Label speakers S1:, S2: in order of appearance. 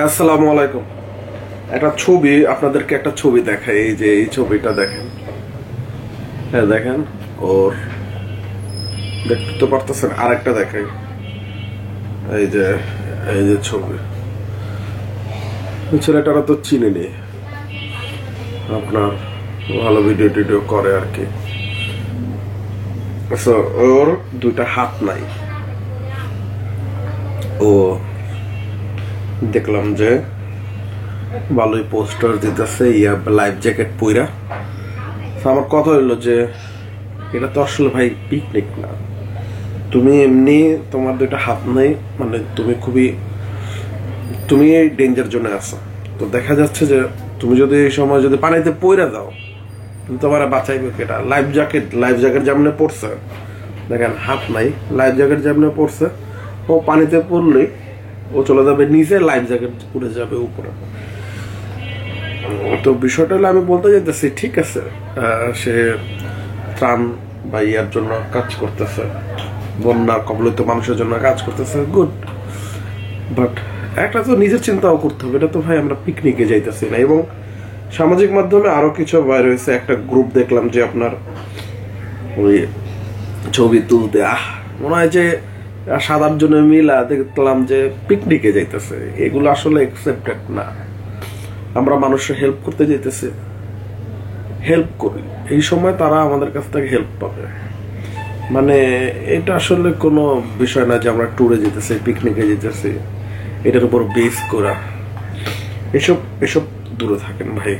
S1: আসসালামু আলাইকুম। একটা ছবি আপনাদেরকে একটা ছবি দেখাই। এই যে এই ছবিটা দেখেন, হ্যাঁ দেখেন, ওর দেখতে তো পারতেছেন। আরেকটা দেখাই, এই যে এই যে ছবি, ছেলেটারা তো চিনেনি, আপনার ভালো ভিডিও টিডিও করে আর কি। ওর দুইটা হাত নাই। ও দেখলাম যে ভালোই পোস্টার দিতেছে, লাইফ জ্যাকেট পইরা। আমার কথা হইলো যে এটা তো আসলে ভাই পিকনিক না। তুমি এমনি তোমার দুইটা হাত নেই, মানে তুমি এই ডেঞ্জার জোনে আছো। তো দেখা যাচ্ছে যে তুমি যদি এই সময় যদি পানিতে পইরা যাও, তোমার বাঁচাইবে কেটা? লাইফ জ্যাকেট যেমন পড়ছে, দেখেন হাত নাই, লাইফ জ্যাকেট যেমন পড়ছে, ও পানিতে পড়লেই ও চলে যাবে নিচে, লাইফ জ্যাকেট উড়ে যাবে উপরে। তো বিষয়টা হলো, আমি বলতে চাইতেছি ঠিক আছে, সে ত্রাণ বা ইয়ার জন্য কাজ করতেছে, বন্যা কবলিত মানুষের জন্য কাজ করতেছে, গুড। বাট একটা তো নিজের চিন্তাও করতে হবে। এটা তো ভাই আমরা পিকনিকে যাইতেছি না। এবং সামাজিক মাধ্যমে আরো কিছু বাইর হয়েছে, একটা গ্রুপ দেখলাম যে আপনার ওই ছবি তুলতে মনে হয় যে 7-8 জনের মিলা দেখলাম যে পিকনিকে যাইতেছে। এগুলো আসলে একসেপ্টেড না। আমরা মানুষের হেল্প করতে যাইতেছি, হেল্প করি, এই সময় তারা আমাদের কাছ থেকে হেল্প পাবে। মানে এটা আসলে কোনো বিষয় না যে আমরা ট্যুরে যেতেছি, পিকনিকে যেতেছি, এটার উপর বেস করা। এসব দূরে থাকেন ভাই।